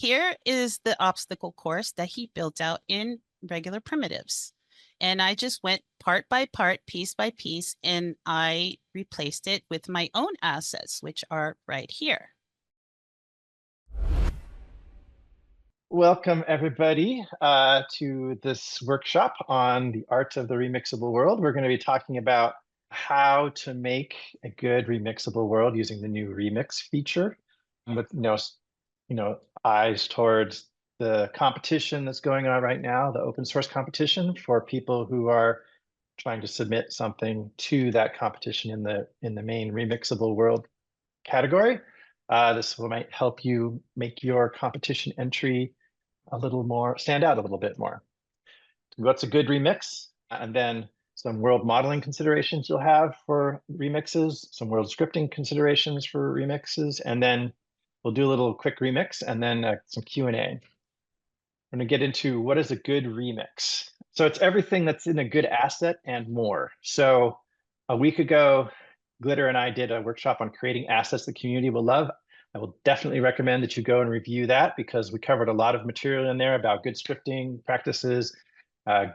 Here is the obstacle course that he built out in regular primitives. And I just went part by part, piece by piece, and I replaced it with my own assets, which are right here. Welcome, everybody, to this workshop on the art of the remixable world. We're going to be talking about how to make a good remixable world using the new remix feature with eyes towards the competition that's going on right now, the open source competition for people who are trying to submit something to that competition in the main remixable world category. This might help you make your competition entry a little more, stand out a little bit more. What's a good remix? And then some world modeling considerations you'll have for remixes, some world scripting considerations for remixes, and then we'll do a little quick remix and then some Q&A. I'm going to get into what is a good remix. So it's everything that's in a good asset and more. So a week ago, Glitter and I did a workshop on creating assets the community will love. I will definitely recommend that you go and review that because we covered a lot of material in there about good scripting practices,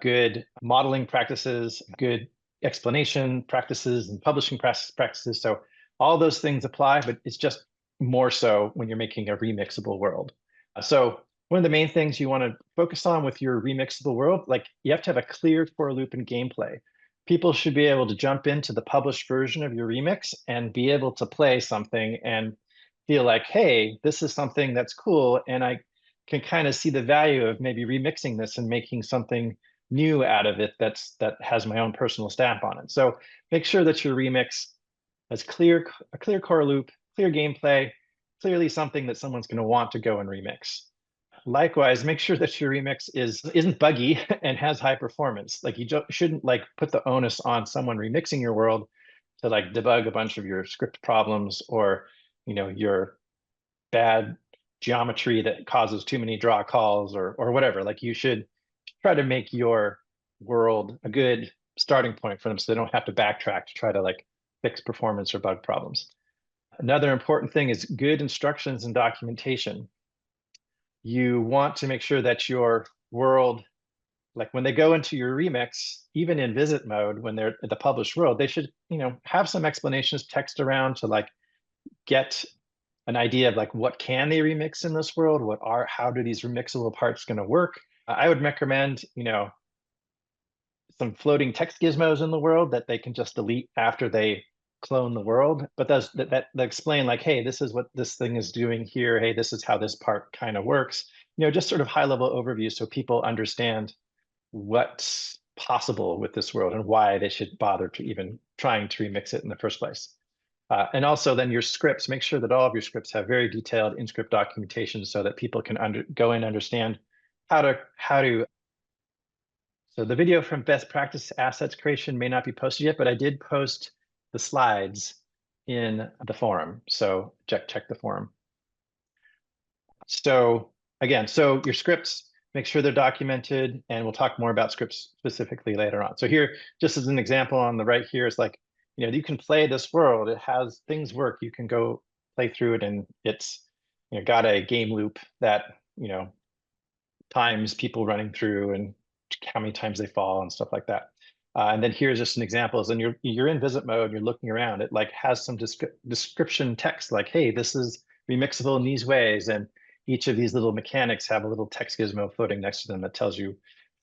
good modeling practices, good explanation practices, and publishing practices. So all those things apply, but it's just more so when you're making a remixable world. So one of the main things you want to focus on with your remixable world, like you have to have a clear for loop and gameplay. People should be able to jump into the published version of your remix and be able to play something and feel like, hey, this is something that's cool, and I can kind of see the value of maybe remixing this and making something new out of it that has my own personal stamp on it. So make sure that your remix has a clear core loop, clear gameplay, clearly something that someone's going to want to go and remix. Likewise, make sure that your remix isn't buggy and has high performance. Like you shouldn't like put the onus on someone remixing your world to like debug a bunch of your script problems or your bad geometry that causes too many draw calls or whatever. Like you should try to make your world a good starting point for them so they don't have to backtrack to try to like fix performance or bug problems. Another important thing is good instructions and documentation. You want to make sure that your world, like when they go into your remix, even in visit mode, when they're at the published world, they should, have some explanations, text around to like get an idea of like what can they remix in this world, how do these remixable parts going to work. I would recommend, some floating text gizmos in the world that they can just delete after they clone the world, but that explain like, hey, this is what this thing is doing here. Hey, this is how this part kind of works. Just sort of high level overview so people understand what's possible with this world and why they should bother to even trying to remix it in the first place. And also then your scripts, make sure that all of your scripts have very detailed in-script documentation so that people can go and understand how to. So the video from best practice assets creation may not be posted yet, but I did post the slides in the forum. So check the forum. So again, so your scripts, make sure they're documented, and we'll talk more about scripts specifically later on. So here, just as an example on the right here is like, you can play this world. It has things work. You can go play through it, and it's got a game loop that times people running through and how many times they fall and stuff like that. And then here's just an example. And you're in visit mode. You're looking around. It like has some description text like, hey, this is remixable in these ways, and each of these little mechanics have a little text gizmo floating next to them that tells you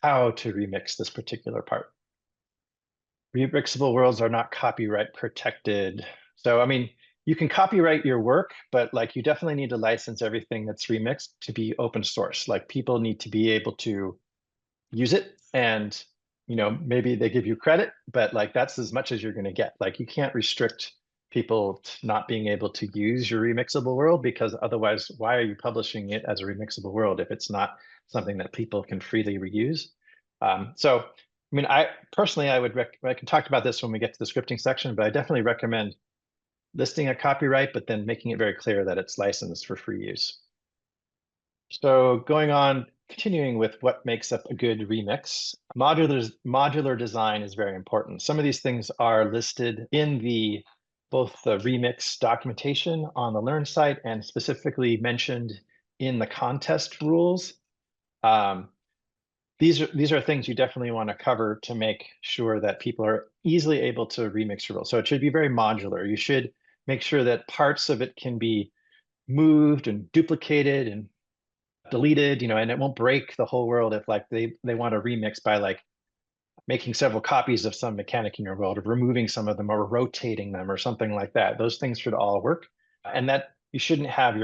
how to remix this particular part. Remixable worlds are not copyright protected. So, I mean, you can copyright your work, but like you definitely need to license everything that's remixed to be open source. Like people need to be able to use it, and maybe they give you credit, but like that's as much as you're going to get. Like you can't restrict people not being able to use your remixable world, because otherwise why are you publishing it as a remixable world if it's not something that people can freely reuse? So I mean, I personally, I can talk about this when we get to the scripting section, but I definitely recommend listing a copyright, but then making it very clear that it's licensed for free use. So continuing with what makes up a good remix, modular design is very important. Some of these things are listed in both the remix documentation on the Learn site and specifically mentioned in the contest rules. Um, these are things you definitely want to cover to make sure that people are easily able to remix your rules. So it should be very modular. You should make sure that parts of it can be moved and duplicated and deleted, and it won't break the whole world if like they want to remix by like making several copies of some mechanic in your world, or removing some of them, or rotating them, or something like that. Those things should all work, and that you shouldn't have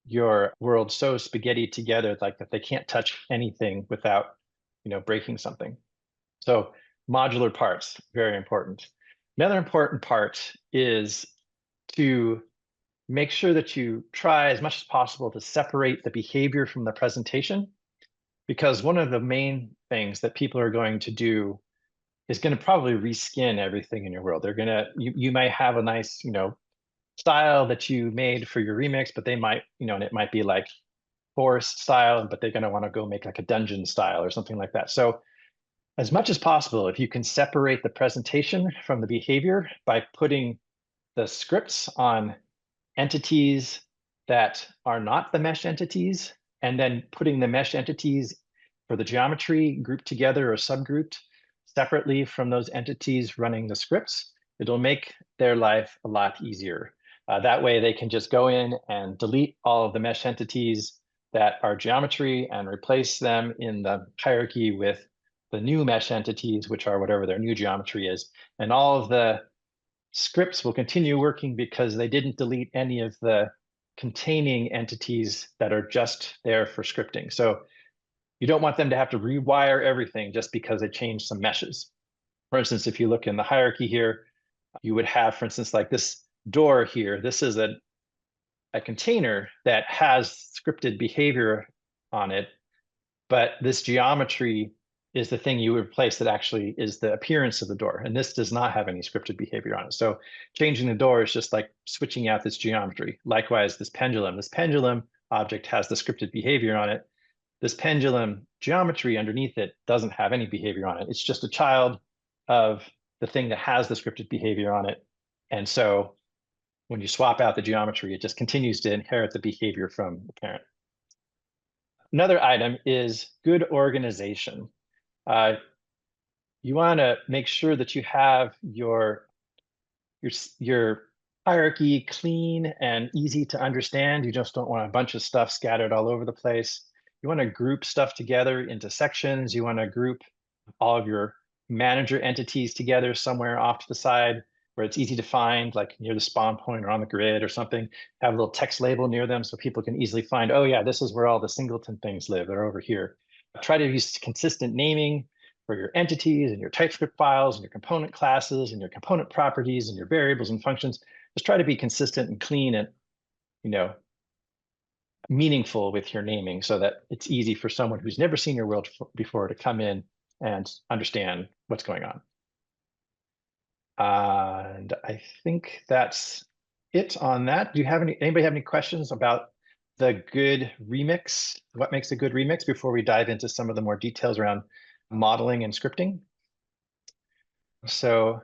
your world so spaghetti together like that they can't touch anything without breaking something. So modular parts, very important. Another important part is to make sure that you try as much as possible to separate the behavior from the presentation, because one of the main things that people are going to do is going to probably reskin everything in your world. They're going to, you might have a nice, style that you made for your remix, but they might, and it might be like forest style, but they're going to want to go make like a dungeon style or something like that. So as much as possible, if you can separate the presentation from the behavior by putting the scripts on entities that are not the mesh entities, and then putting the mesh entities for the geometry grouped together or subgrouped separately from those entities running the scripts, it'll make their life a lot easier. That way they can just go in and delete all of the mesh entities that are geometry and replace them in the hierarchy with the new mesh entities, which are whatever their new geometry is. And all of the scripts will continue working because they didn't delete any of the containing entities that are just there for scripting. So you don't want them to have to rewire everything just because they changed some meshes. For instance, if you look in the hierarchy here, you would have, for instance, like this door here. This is a container that has scripted behavior on it, but this geometry is the thing you replace that actually is the appearance of the door. And this does not have any scripted behavior on it. So changing the door is just like switching out this geometry. Likewise, this pendulum object has the scripted behavior on it. This pendulum geometry underneath it doesn't have any behavior on it. It's just a child of the thing that has the scripted behavior on it. And so when you swap out the geometry, it just continues to inherit the behavior from the parent. Another item is good organization. You want to make sure that you have your hierarchy clean and easy to understand. You just don't want a bunch of stuff scattered all over the place. You want to group stuff together into sections. You want to group all of your manager entities together somewhere off to the side where it's easy to find, like near the spawn point or on the grid or something. Have a little text label near them so people can easily find, oh yeah, this is where all the singleton things live. They're over here. Try to use consistent naming for your entities and your TypeScript files and your component classes and your component properties and your variables and functions. Just try to be consistent and clean and, meaningful with your naming so that it's easy for someone who's never seen your world before to come in and understand what's going on. And I think that's it on that. Do you have anybody have any questions about the good remix? What makes a good remix before we dive into some of the more details around modeling and scripting? So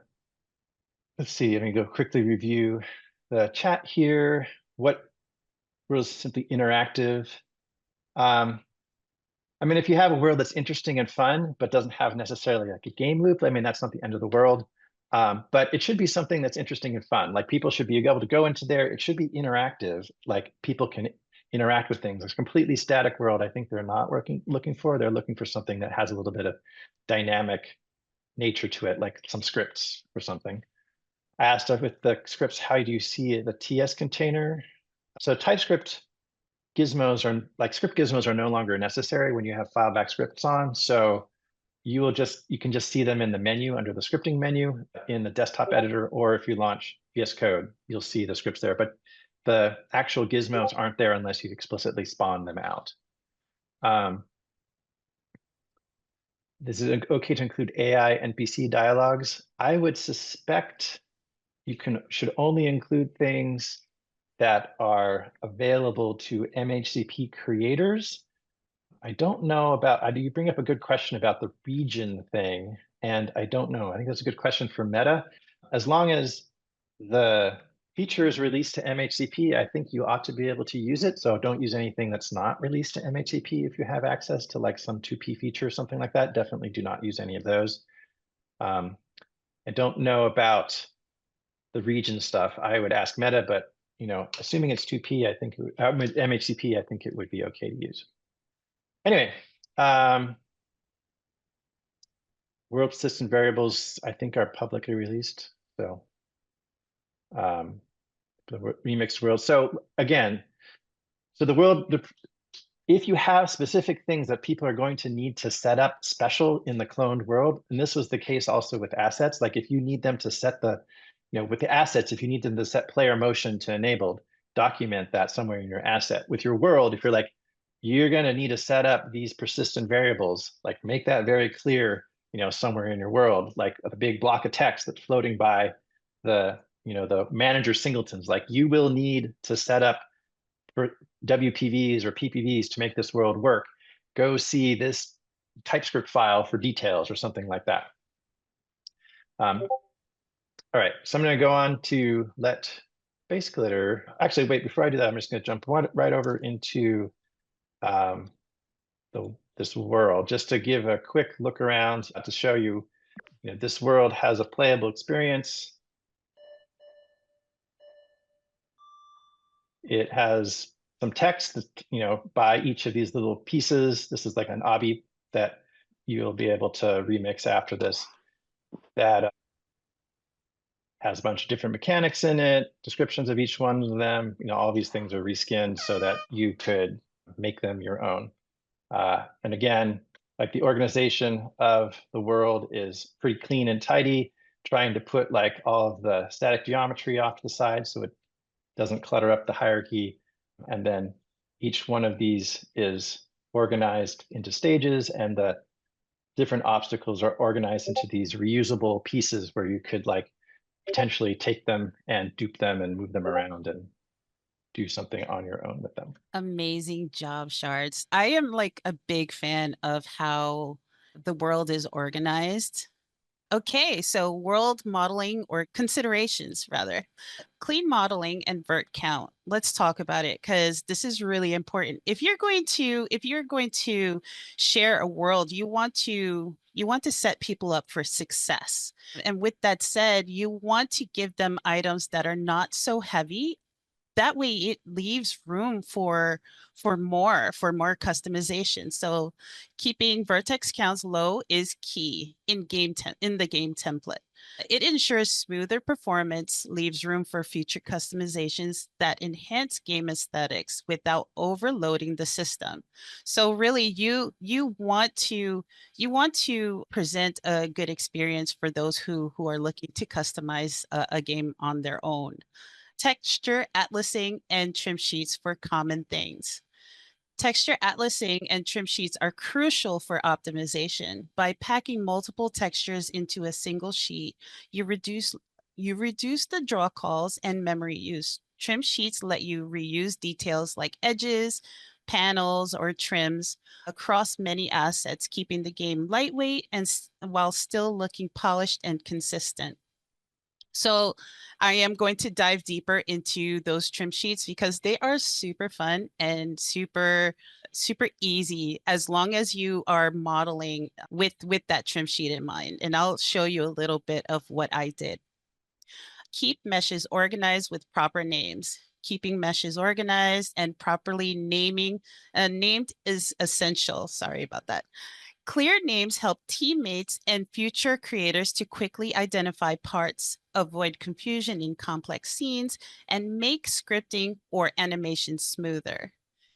let's see, let me go quickly review the chat here. What was simply interactive? I mean, if you have a world that's interesting and fun, but doesn't have necessarily like a game loop, I mean, that's not the end of the world. But it should be something that's interesting and fun. Like people should be able to go into there. It should be interactive. Like people can interact with things. A completely static world, I think they're not looking for. They're looking for something that has a little bit of dynamic nature to it, like some scripts or something. I asked with the scripts, how do you see the TS container? So TypeScript gizmos are like script gizmos are no longer necessary when you have fileback scripts on. So you can just see them in the menu under the scripting menu in the desktop editor, or if you launch VS Code, you'll see the scripts there. But the actual gizmos aren't there unless you explicitly spawn them out. This is okay to include AI NPC dialogues. I would suspect you should only include things that are available to MHCP creators. I don't know about, you bring up a good question about the region thing, and I don't know. I think that's a good question for meta. As long as the feature is released to MHCP, I think you ought to be able to use it. So don't use anything that's not released to MHCP if you have access to like some 2P feature or something like that. Definitely do not use any of those. I don't know about the region stuff. I would ask Meta, but assuming it's 2P, I think MHCP, I think it would be okay to use. Anyway, world persistent variables, I think, are publicly released. So the remixed world. So again, so if you have specific things that people are going to need to set up special in the cloned world, and this was the case also with assets, like if you need them to set with the assets, if you need them to set player motion to enabled, document that somewhere in your asset. With your world, if you're like, you're going to need to set up these persistent variables, like make that very clear, somewhere in your world, like a big block of text that's floating by the manager singletons, like you will need to set up for WPVs or PPVs to make this world work. Go see this TypeScript file for details or something like that. All right, so I'm going to go on to let SpaceGlitter. Actually, wait, before I do that, I'm just going to jump right over into this world just to give a quick look around to show you, this world has a playable experience. It has some text, by each of these little pieces. This is like an obby that you'll be able to remix after this that has a bunch of different mechanics in it, descriptions of each one of them. All these things are reskinned so that you could make them your own. And again, like the organization of the world is pretty clean and tidy, trying to put like all of the static geometry off to the side so it doesn't clutter up the hierarchy. And then each one of these is organized into stages, and the different obstacles are organized into these reusable pieces where you could like potentially take them and dupe them and move them around and do something on your own with them. Amazing job, Shards. I am like a big fan of how the world is organized. Okay, so world modeling, or considerations rather. Clean modeling and vert count. Let's talk about it because this is really important. If you're going to share a world, you want to set people up for success. And with that said, you want to give them items that are not so heavy. That way it leaves room for more customization. So keeping vertex counts low is key in the game template. It ensures smoother performance, leaves room for future customizations that enhance game aesthetics without overloading the system. So really you want to present a good experience for those who are looking to customize a game on their own. Texture atlasing and trim sheets for common things. Texture atlasing and trim sheets are crucial for optimization. By packing multiple textures into a single sheet, you reduce the draw calls and memory use. Trim sheets let you reuse details like edges, panels, or trims across many assets, keeping the game lightweight and while still looking polished and consistent. So I am going to dive deeper into those trim sheets because they are super fun and super easy as long as you are modeling with that trim sheet in mind. And I'll show you a little bit of what I did. Keep meshes organized with proper names. Keeping meshes organized and properly named is essential. Sorry about that. Clear names help teammates and future creators to quickly identify parts, avoid confusion in complex scenes, and make scripting or animation smoother.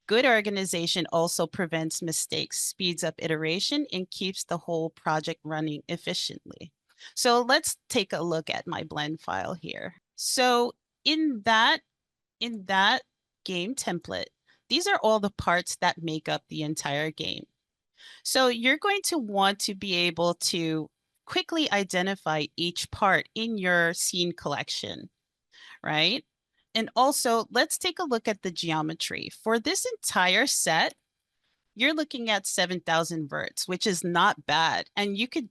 Good organization also prevents mistakes, speeds up iteration, and keeps the whole project running efficiently. So let's take a look at my blend file here. So in that in that game template, these are all the parts that make up the entire game. So you're going to want to be able to quickly identify each part in your scene collection, right? And also, let's take a look at the geometry. For this entire set, you're looking at 7,000 verts, which is not bad. And you could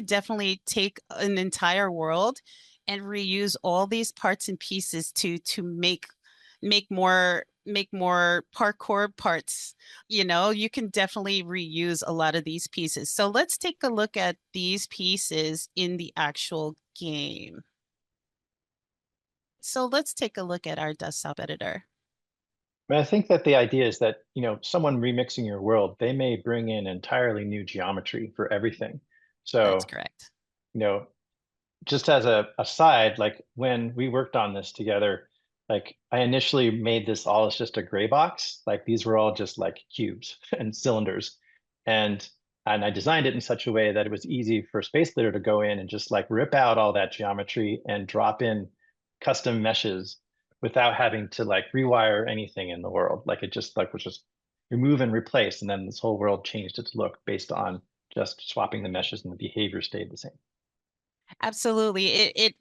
definitely take an entire world and reuse all these parts and pieces to make more parkour parts. You can definitely reuse a lot of these pieces. So let's take a look at these pieces in the actual game. So let's take a look at our desktop editor. I think that the idea is that, someone remixing your world, they may bring in entirely new geometry for everything. That's So, correct. you know, just as a aside, like when we worked on this together, like I initially made this all as just a gray box. Like these were all just like cubes and cylinders. And and I designed it in such a way that it was easy for SpaceGlitter to go in and just like rip out all that geometry and drop in custom meshes without having to like rewire anything in the world. Like it just like was just remove and replace. And then this whole world changed its look based on just swapping the meshes and the behavior stayed the same. Absolutely.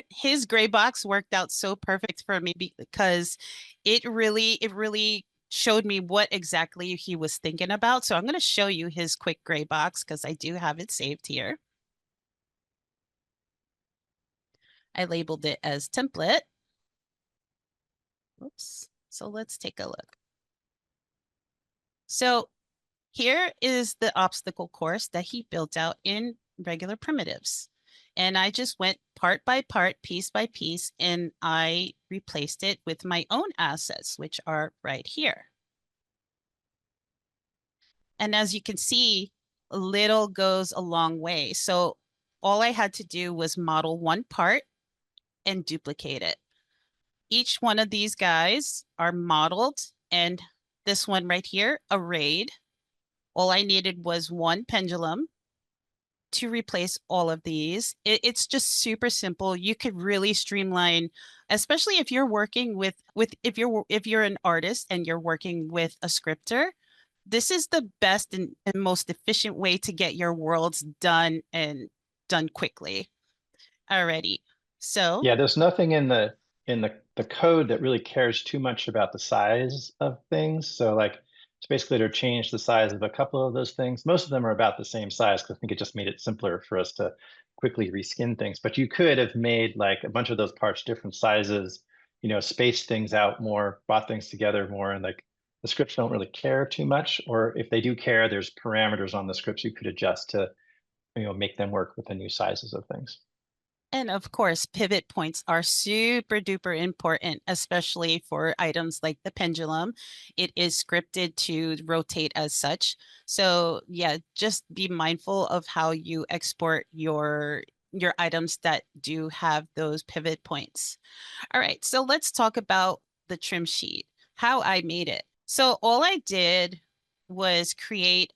His gray box worked out so perfect for me because it really showed me what exactly he was thinking about. So I'm going to show you his quick gray box because I do have it saved here. I labeled it as template. Oops. So let's take a look. So here is the obstacle course that he built out in regular primitives. And I just went part by part, piece by piece, and I replaced it with my own assets, which are right here. And as you can see, a little goes a long way. So all I had to do was model one part and duplicate it. Each one of these guys are modeled, and this one right here, arrayed. All I needed was one pendulum to replace all of these. It's just super simple. You could really streamline, especially if you're working with if you're an artist and you're working with a scripter. This is the best and most efficient way to get your worlds done and done quickly. Alrighty. So, Yeah, there's nothing in the code that really cares too much about the size of things. So like it's basically to change the size of a couple of those things. Most of them are about the same size because I think it just made it simpler for us to quickly reskin things. But you could have made like a bunch of those parts different sizes, spaced things out more, brought things together more, and like the scripts don't really care too much. Or if they do care, there's parameters on the scripts you could adjust to, make them work with the new sizes of things. and of course, pivot points are super duper important, especially for items like the pendulum. It is scripted to rotate as such. So yeah, just be mindful of how you export your items that do have those pivot points. All right, so let's talk about the trim sheet, how I made it. So all I did was create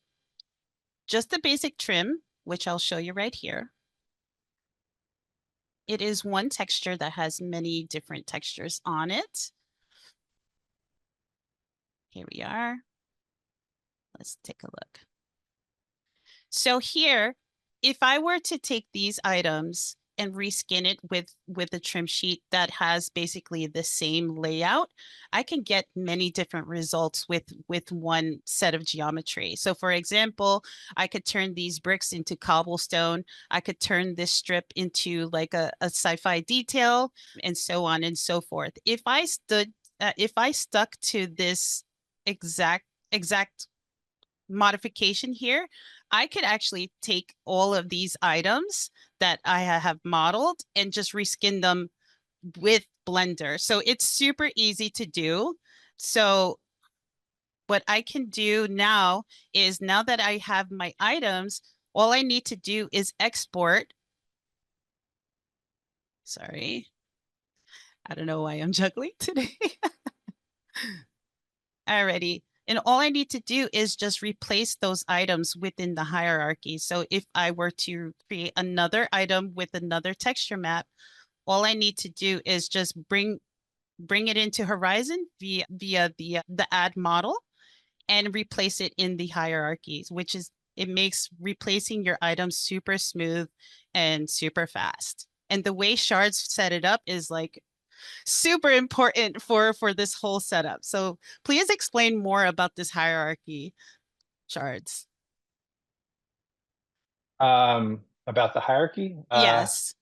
just the basic trim, which I'll show you right here. It is one texture that has many different textures on it. Here we are. Let's take a look. So here, if I were to take these items and reskin it with a trim sheet that has basically the same layout, I can get many different results with one set of geometry. So for example, I could turn these bricks into cobblestone. I could turn this strip into like a sci-fi detail and so on and so forth. If I stuck to this exact modification here, I could actually take all of these items that I have modeled and just reskin them with Blender. So it's super easy to do. So what I can do now is now that I have my items, all I need to do is export. Sorry, I don't know why I'm juggling today. Alrighty. And all I need to do is just replace those items within the hierarchy. So if I were to create another item with another texture map, all I need to do is just bring it into Horizon via the add model and replace it in the hierarchies, which is it makes replacing your items super smooth and super fast. And the way shards set it up is like super important for this whole setup. So please explain more about this hierarchy shards. About the hierarchy. Yes.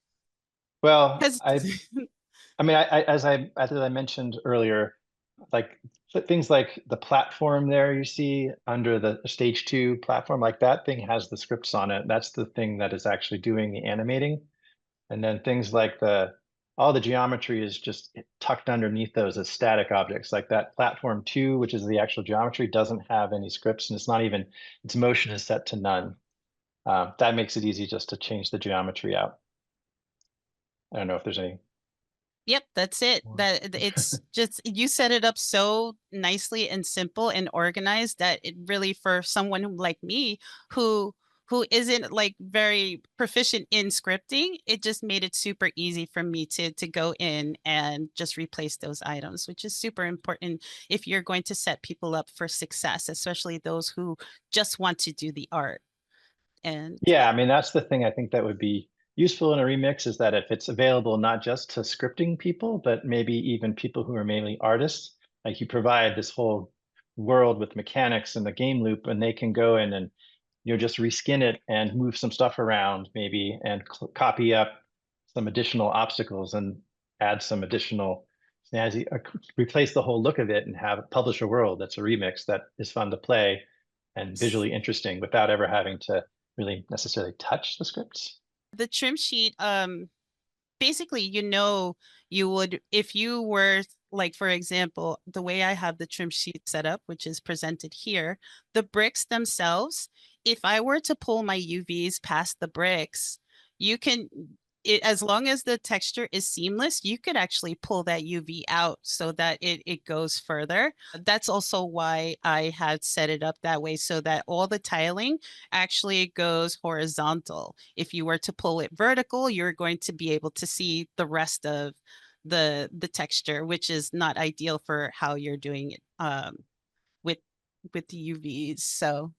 Well, Because I mean, as I mentioned earlier, like things like the platform there you see under the stage two platform, like that thing has the scripts on it. That's the thing that is actually doing the animating. And then things like all the geometry is just tucked underneath those as static objects. Like that platform two, which is the actual geometry, doesn't have any scripts, and it's not even, its motion is set to none. That makes it easy just to change the geometry out. I don't know if there's any yep, that's it. more. That it's just you set it up so nicely and simple and organized that it really for someone like me who who isn't like very proficient in scripting, it just made it super easy for me to go in and just replace those items, which is super important if you're going to set people up for success, especially those who just want to do the art. And Yeah, I mean, that's the thing I think that would be useful in a remix is that if it's available not just to scripting people, but maybe even people who are mainly artists, like you provide this whole world with mechanics and the game loop, and they can go in and just reskin it and move some stuff around maybe and copy up some additional obstacles and add some additional snazzy, replace the whole look of it and have publish a world that's a remix that is fun to play and visually interesting without ever having to really necessarily touch the scripts. the trim sheet, basically, you would, if you were like, for example, the way I have the trim sheet set up, which is presented here, the bricks themselves, if I were to pull my UVs past the bricks, you can, as long as the texture is seamless, you could actually pull that UV out so that it goes further. That's also why I had set it up that way so that all the tiling actually goes horizontal. If you were to pull it vertical, you're going to be able to see the rest of the texture, which is not ideal for how you're doing it with with the UVs. So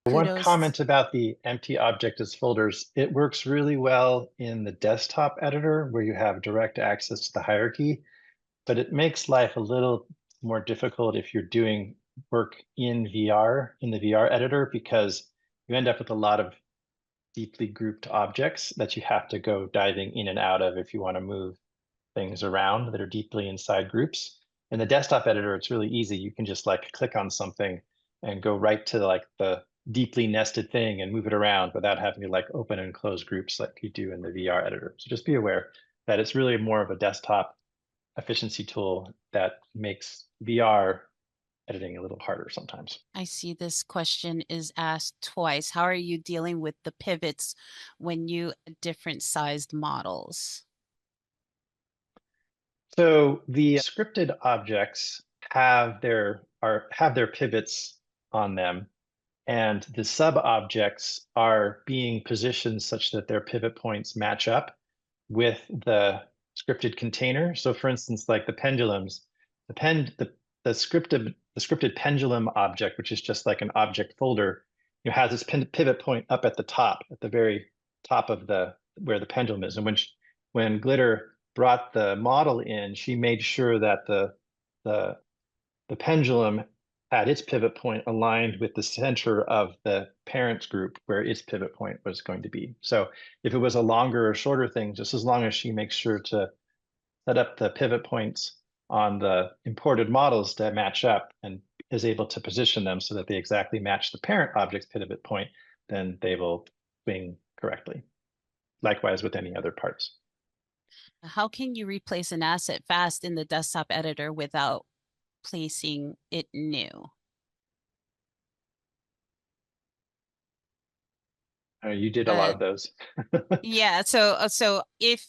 One kudos. comment about the empty object as folders, it works really well in the desktop editor where you have direct access to the hierarchy, but it makes life a little more difficult if you're doing work in VR, in the VR editor, because you end up with a lot of deeply grouped objects that you have to go diving in and out of if you want to move things around that are deeply inside groups. In the desktop editor, it's really easy. You can just like click on something and go right to like the deeply nested thing and move it around without having to like open and close groups like you do in the VR editor. So just be aware that it's really more of a desktop efficiency tool that makes VR editing a little harder sometimes. I see this question is asked twice. How are you dealing with the pivots when you different sized models? So the scripted objects have their pivots on them, and the sub objects are being positioned such that their pivot points match up with the scripted container. So for instance, like the pendulums, the pen the scripted pendulum object, which is just like an object folder, has its pivot point up at the top, at the very top of the where the pendulum is. And when Glitter brought the model in, she made sure that the the pendulum had its pivot point aligned with the center of the parent group where its pivot point was going to be. So if it was a longer or shorter thing, just as long as she makes sure to set up the pivot points on the imported models to match up and is able to position them so that they exactly match the parent object's pivot point, then they will swing correctly. Likewise with any other parts. How can you replace an asset fast in the desktop editor without placing it new? You did a lot Uh, of those. yeah, so if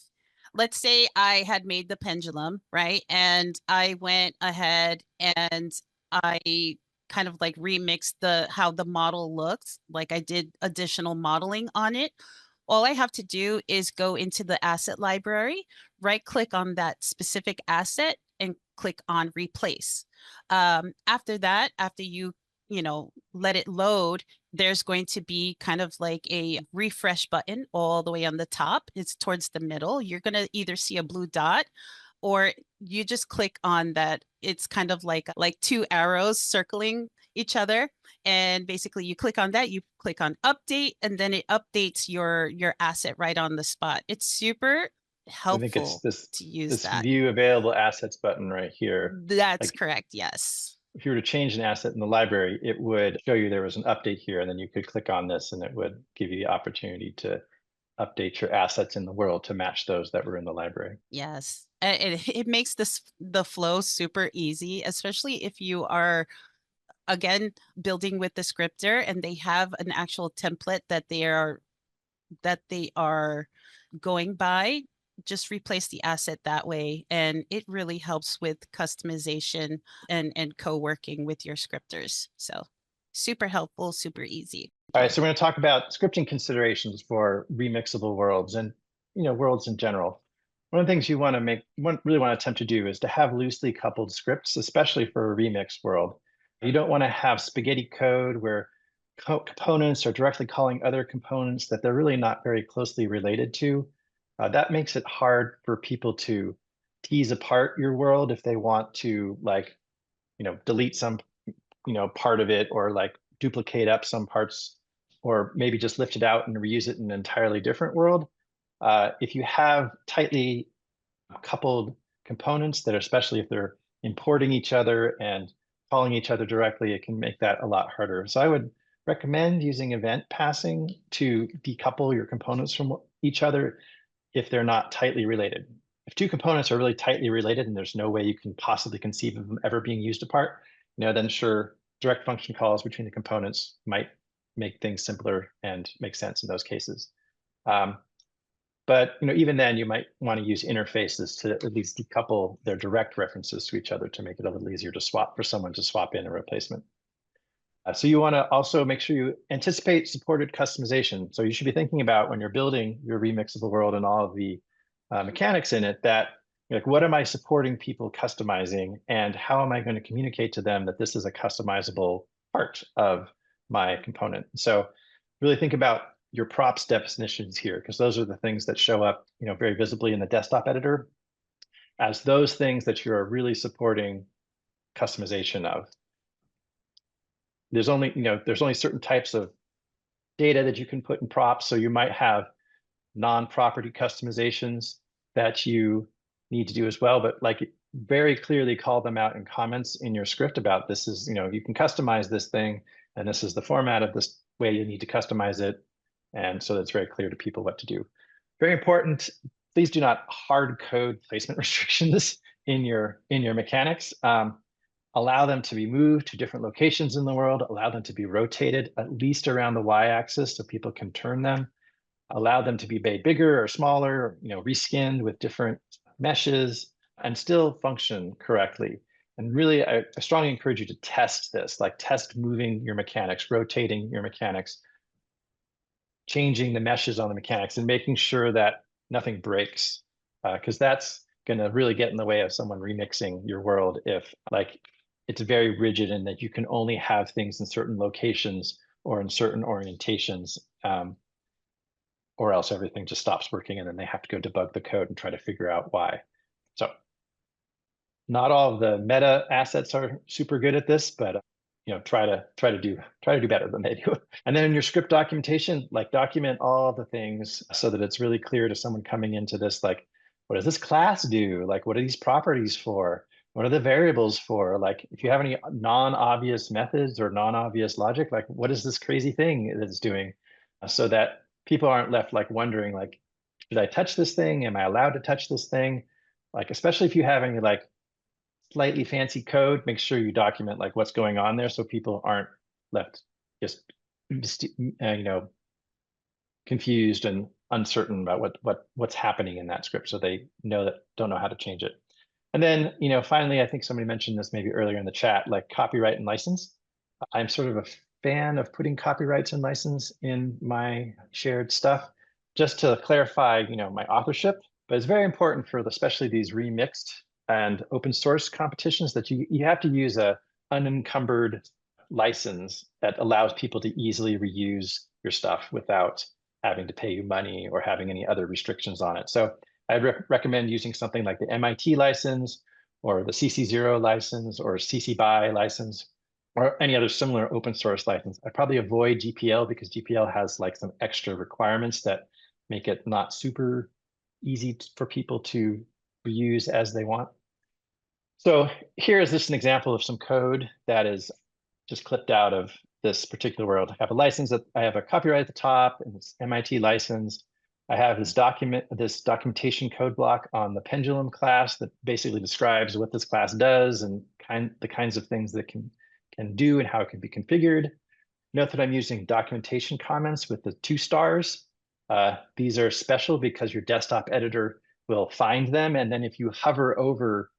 let's say I had made the pendulum, right? And I went ahead and I kind of like remixed the how the model looks, like I did additional modeling on it. All I have to do is go into the asset library, right click on that specific asset and click on replace. After that, after you let it load, there's going to be kind of like a refresh button all the way on the top. It's towards the middle. You're going to either see a blue dot or you just click on that. It's kind of like two arrows circling each other. And basically you click on that, you click on update, and then it updates your asset right on the spot. It's super I think it's helpful this to use this that. view available assets button right here. That's Like correct. Yes. if you were to change an asset in the library, it would show you there was an update here, and then you could click on this and it would give you the opportunity to update your assets in the world to match those that were in the library. Yes. It makes the flow super easy, especially if you are, again, building with the scripter and they have an actual template that they are going by. Just replace the asset that way, and it really helps with customization and co-working with your scripters. So super helpful, super easy. All Yeah. right, so we're going to talk about scripting considerations for remixable worlds and worlds in general. One of the things you want to really want to attempt to do is to have loosely coupled scripts, especially for a remix world. You don't want to have spaghetti code where components are directly calling other components that they're really not very closely related to. That makes it hard for people to tease apart your world if they want to delete some part of it, or like duplicate up some parts, or maybe just lift it out and reuse it in an entirely different world. If you have tightly coupled components that, especially if they're importing each other and calling each other directly, it can make that a lot harder. So I would recommend using event passing to decouple your components from each other if they're not tightly related. If two components are really tightly related and there's no way you can possibly conceive of them ever being used apart, then sure, direct function calls between the components might make things simpler and make sense in those cases. But even then, you might want to use interfaces to at least decouple their direct references to each other to make it a little easier to swap for someone to swap in a replacement. So you want to also make sure you anticipate supported customization. So you should be thinking about, when you're building your remixable world and all of the mechanics in it, that what am I supporting people customizing, and how am I going to communicate to them that this is a customizable part of my component? So really think about your props definitions here, because those are the things that show up very visibly in the desktop editor as those things that you're really supporting customization of. There's only certain types of data that you can put in props. So you might have non-property customizations that you need to do as well, but like very clearly call them out in comments in your script about this is, you can customize this thing, and this is the format of this way you need to customize it. And so that's very clear to people what to do. Very important, please do not hard code placement restrictions in your mechanics. Allow them to be moved to different locations in the world, allow them to be rotated at least around the y-axis so people can turn them, allow them to be made bigger or smaller, reskinned with different meshes, and still function correctly. And really, I strongly encourage you to test this, like test moving your mechanics, rotating your mechanics, changing the meshes on the mechanics, and making sure that nothing breaks, because that's going to really get in the way of someone remixing your world if it's very rigid and that you can only have things in certain locations or in certain orientations, or else everything just stops working and then they have to go debug the code and try to figure out why. So not all of the meta assets are super good at this, but try to do better than they do. And then in your script documentation, document all the things so that it's really clear to someone coming into this, what does this class do? What are these properties for? What are the variables for? If you have any non-obvious methods or non-obvious logic, what is this crazy thing that it's doing? So that people aren't left wondering, should I touch this thing? Am I allowed to touch this thing? Especially if you have any slightly fancy code, make sure you document what's going on there so people aren't left just confused and uncertain about what's happening in that script, so they don't know how to change it. And then finally, I think somebody mentioned this maybe earlier in the chat, copyright and license. I'm sort of a fan of putting copyrights and license in my shared stuff just to clarify my authorship. But it's very important for especially these remixed and open source competitions that you have to use a unencumbered license that allows people to easily reuse your stuff without having to pay you money or having any other restrictions on it. So I'd recommend using something like the MIT license or the CC0 license or CC BY license or any other similar open source license. I'd probably avoid GPL because GPL has some extra requirements that make it not super easy for people to reuse as they want. So here is just an example of some code that is just clipped out of this particular world. I have a license that I have a copyright at the top and it's MIT license. I have this documentation code block on the pendulum class that basically describes what this class does and the kinds of things that can do and how it can be configured. Note that I'm using documentation comments with the 2 stars. These are special because your desktop editor will find them. And then if you hover over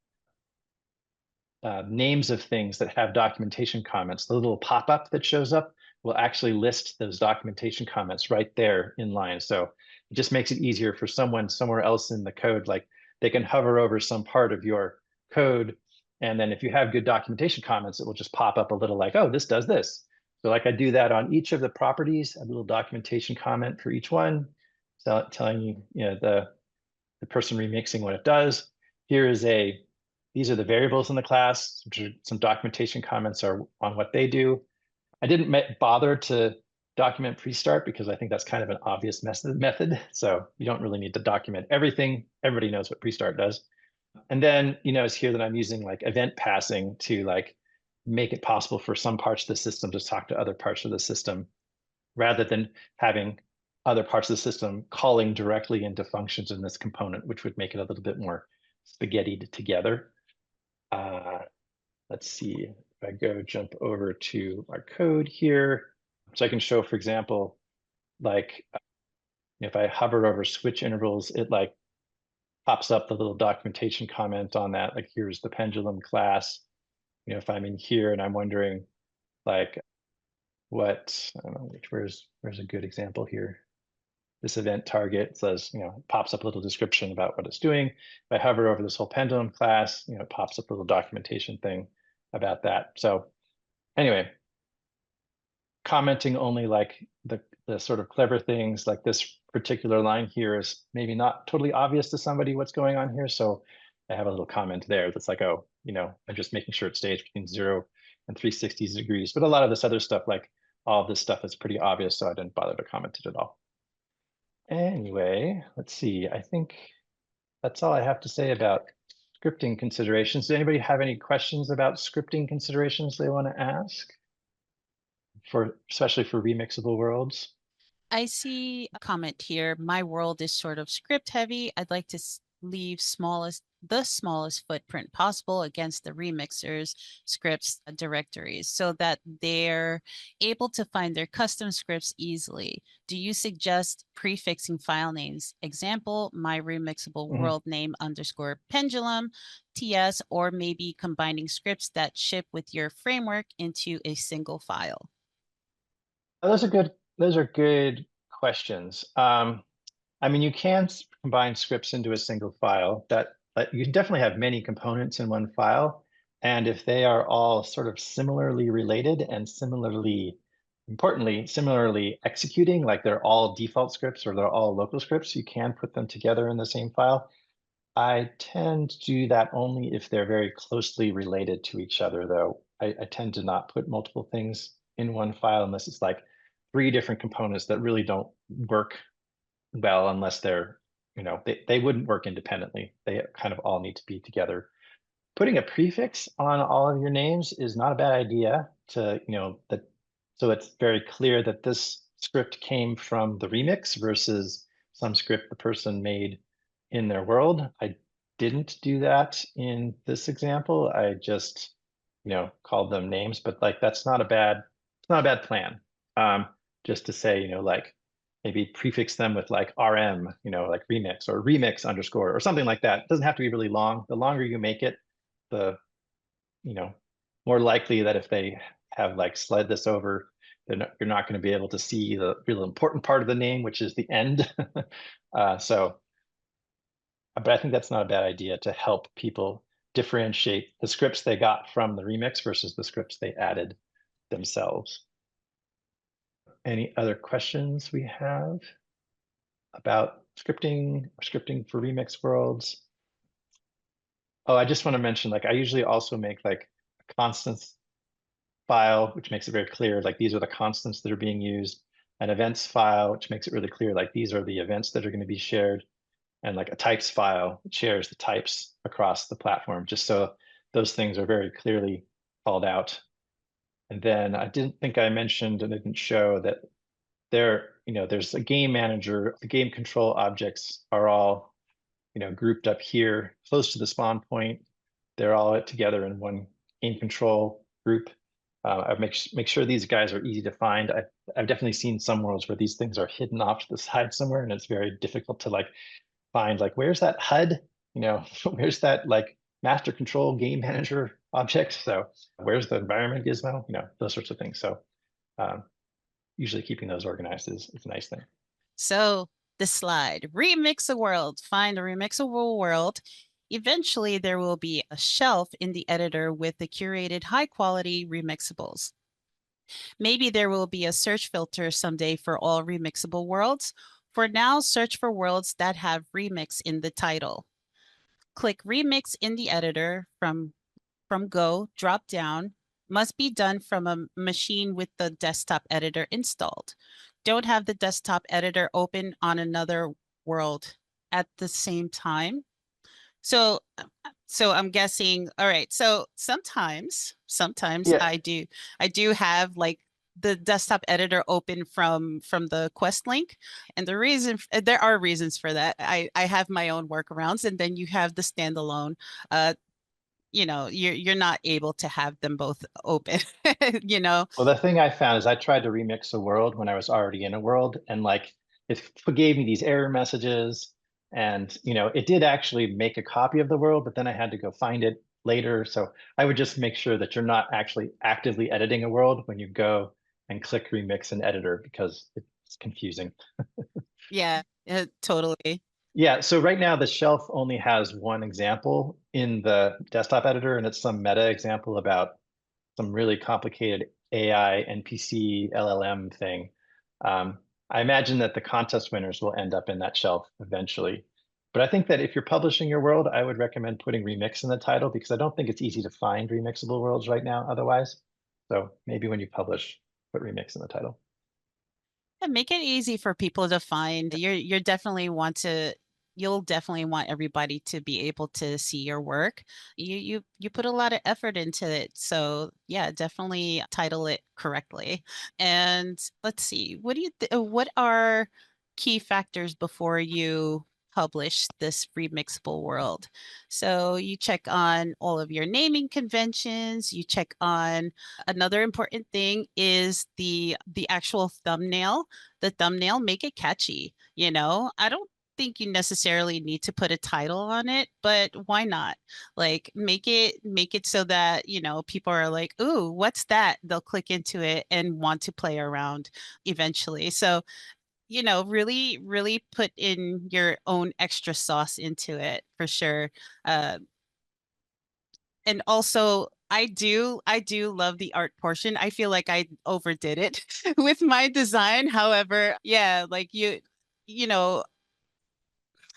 names of things that have documentation comments, the little pop-up that shows up will actually list those documentation comments right there in line. So it just makes it easier for someone somewhere else in the code, like they can hover over some part of your code. And then if you have good documentation comments, it will just pop up a little like, oh, this does this. So like I do that on each of the properties, a little documentation comment for each one, so telling you, the person remixing what it does. Here is these are the variables in the class. Some documentation comments are on what they do. I didn't bother to document pre-start because I think that's kind of an obvious method. So you don't really need to document everything. Everybody knows what pre-start does. And then, it's here that I'm using like event passing to like make it possible for some parts of the system to talk to other parts of the system rather than having other parts of the system calling directly into functions in this component, which would make it a little bit more spaghettied together. Let's see, if I jump over to our code here, so I can show, for example, like if I hover over switch intervals, it like pops up the little documentation comment on that. Like here's the pendulum class. If I'm in here and I'm wondering like what, I don't know, where's a good example here. This event target says, pops up a little description about what it's doing. If I hover over this whole pendulum class, it pops up a little documentation thing about that. So anyway, commenting only like the sort of clever things, like this particular line here is maybe not totally obvious to somebody what's going on here. So I have a little comment there that's like, oh, I'm just making sure it stays between 0 and 360 degrees. But a lot of this other stuff, like all of this stuff is pretty obvious, so I didn't bother to comment it at all. Anyway, let's see. I think that's all I have to say about scripting considerations. Does anybody have any questions about scripting considerations they want to ask? Especially for remixable worlds? I see a comment here. My world is sort of script heavy. I'd like to leave the smallest footprint possible against the remixers scripts directories so that they're able to find their custom scripts easily. Do you suggest prefixing file names? Example, my remixable world name _ pendulum TS, or maybe combining scripts that ship with your framework into a single file? Those are good questions. I mean, you can combine scripts into a single file. You can definitely have many components in one file. And if they are all sort of similarly related and importantly, similarly executing, like they're all default scripts or they're all local scripts, you can put them together in the same file. I tend to do that only if they're very closely related to each other, though. I tend to not put multiple things in one file unless it's like 3 different components that really don't work well unless they're, they wouldn't work independently. They kind of all need to be together. Putting a prefix on all of your names is not a bad idea to, so it's very clear that this script came from the remix versus some script the person made in their world. I didn't do that in this example. I just, called them names, but like that's not a bad plan. Just to say, like maybe prefix them with like RM, like remix or remix underscore or something like that. It doesn't have to be really long. The longer you make it, the more likely that if they have like slid this over, then you're not going to be able to see the real important part of the name, which is the end. But I think that's not a bad idea to help people differentiate the scripts they got from the remix versus the scripts they added themselves. Any other questions we have about scripting or scripting for remix worlds? Oh, I just want to mention, like I usually also make like a constants file, which makes it very clear, like these are the constants that are being used, an events file, which makes it really clear, like these are the events that are going to be shared, and like a types file shares the types across the platform, just so those things are very clearly called out. And then I didn't think I mentioned and I didn't show that there's a game manager. The game control objects are all, grouped up here close to the spawn point. They're all together in one game control group. I make sure these guys are easy to find. I've definitely seen some worlds where these things are hidden off to the side somewhere, and it's very difficult to like find like where's that HUD, where's that like master control game manager object. So where's the environment gizmo, those sorts of things. So um, usually keeping those organized is a nice thing. So the slide, remix a world, find a remixable world. Eventually, there will be a shelf in the editor with the curated high quality remixables. Maybe there will be a search filter someday for all remixable worlds. For now, search for worlds that have remix in the title. Click remix in the editor from Go, drop down. Must be done from a machine with the desktop editor installed. Don't have the desktop editor open on another world at the same time. So I'm guessing, all right. So sometimes Yeah. I do have like the desktop editor open from the quest link. And there are reasons for that. I have my own workarounds, and then you have the standalone. You're not able to have them both open, you know. Well, the thing I found is I tried to remix a world when I was already in a world, and like it gave me these error messages, and it did actually make a copy of the world, but then I had to go find it later. So I would just make sure that you're not actually actively editing a world when you go and click remix in editor, because it's confusing. Yeah, totally. Yeah, so right now the shelf only has one example in the desktop editor, and it's some meta example about some really complicated AI NPC LLM thing. I imagine that the contest winners will end up in that shelf eventually. But I think that if you're publishing your world, I would recommend putting remix in the title, because I don't think it's easy to find remixable worlds right now otherwise. So maybe when you publish, put remix in the title. Yeah, make it easy for people to find. You'll definitely want everybody to be able to see your work. You put a lot of effort into it. So yeah, definitely title it correctly. And let's see, what are key factors before you publish this remixable world? So you check on all of your naming conventions, you check on another important thing is the actual thumbnail. The thumbnail, make it catchy. I don't think you necessarily need to put a title on it, but why not? Like make it so that, people are like, "Ooh, what's that?" They'll click into it and want to play around eventually. So, really, really put in your own extra sauce into it for sure. Uh, and also I do love the art portion. I feel like I overdid it with my design. However, yeah, like you know,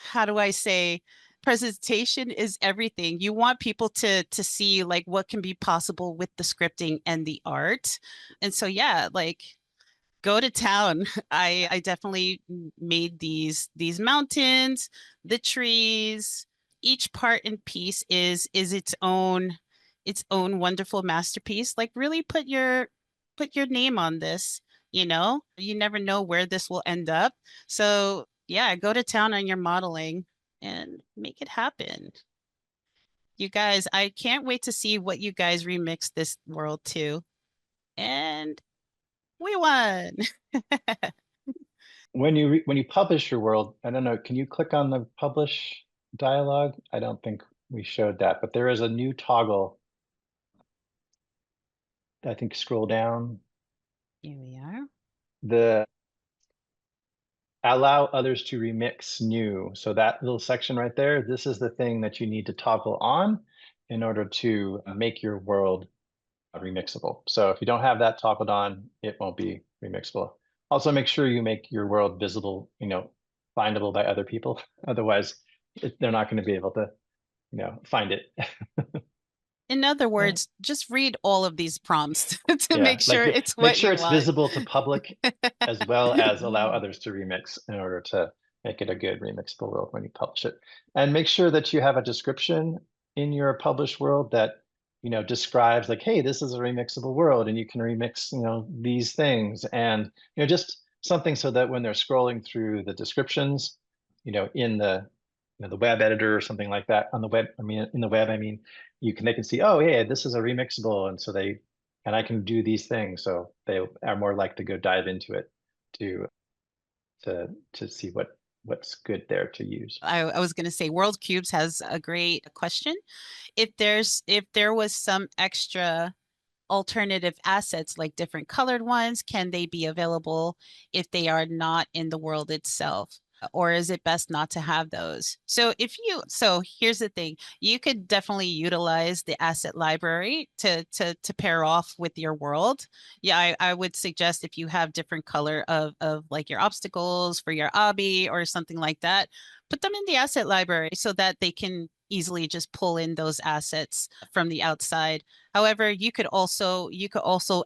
how do I say, presentation is everything. You want people to see like what can be possible with the scripting and the art. And so yeah, like go to town. I definitely made these mountains, the trees. Each part and piece is its own wonderful masterpiece. Like really put your name on this, You never know where this will end up. So, yeah, go to town on your modeling and make it happen. You guys, I can't wait to see what you guys remix this world to. And we won. When you publish your world, I don't know, can you click on the publish dialog? I don't think we showed that, but there is a new toggle. I think scroll down. Here we are. The allow others to remix new. So that little section right there, this is the thing that you need to toggle on in order to make your world remixable. So if you don't have that toggled on, it won't be remixable. Also, make sure you make your world visible, findable by other people. Otherwise, they're not going to be able to, find it. In other words, just read all of these prompts to make Yeah, sure like it's make what sure you it's want. visible to public as well as allow others to remix in order to make it a good remixable world when you publish it. And make sure that you have a description in your published world that describes like, hey, this is a remixable world and you can remix these things, and just something so that when they're scrolling through the descriptions in the web editor or something like that on the web, in the web, they can see, oh yeah, this is a remixable, and so I can do these things, so they are more likely to go dive into it to see what's good there to use. I was going to say World Cubes has a great question. If there was some extra alternative assets like different colored ones, can they be available if they are not in the world itself? Or is it best not to have those? So here's the thing, you could definitely utilize the asset library to pair off with your world. Yeah, I would suggest if you have different color of like your obstacles for your obby or something like that, put them in the asset library so that they can easily just pull in those assets from the outside. However, you could also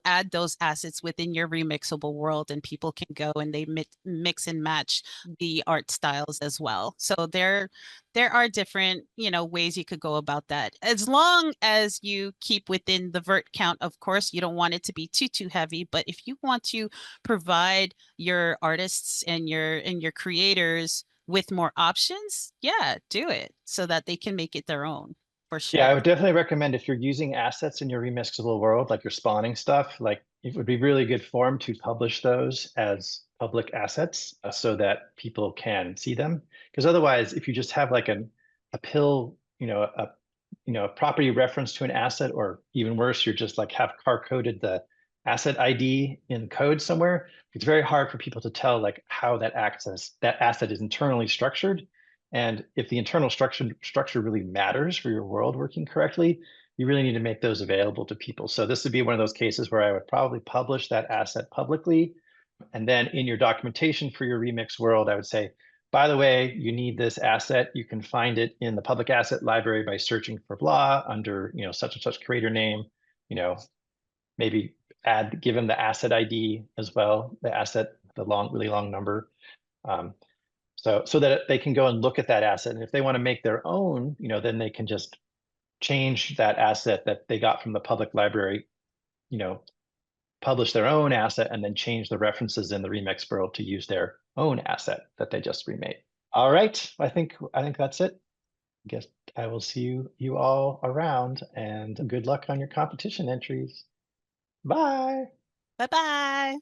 add those assets within your remixable world, and people can go and they mix and match the art styles as well. So there are different, ways you could go about that. As long as you keep within the vert count, of course, you don't want it to be too heavy, but if you want to provide your artists and your creators with more options, yeah, do it so that they can make it their own for Yeah, sure. I would definitely recommend if you're using assets in your remixable world, like you're spawning stuff, like it would be really good form to publish those as public assets so that people can see them. Because otherwise, if you just have like a pill, a property reference to an asset, or even worse, you're just like have car-coded the asset ID in code somewhere, it's very hard for people to tell like how that asset is internally structured. And if the internal structure really matters for your world working correctly, you really need to make those available to people. So this would be one of those cases where I would probably publish that asset publicly. And then in your documentation for your remix world, I would say, by the way, you need this asset. You can find it in the public asset library by searching for blah under, such and such creator name, you know, maybe give them the asset ID as well, the asset, the really long number. Um, so that they can go and look at that asset. And if they want to make their own, then they can just change that asset that they got from the public library, you know, publish their own asset and then change the references in the remix world to use their own asset that they just remade. All right, I think that's it. I guess I will see you all around, and good luck on your competition entries. Bye. Bye bye.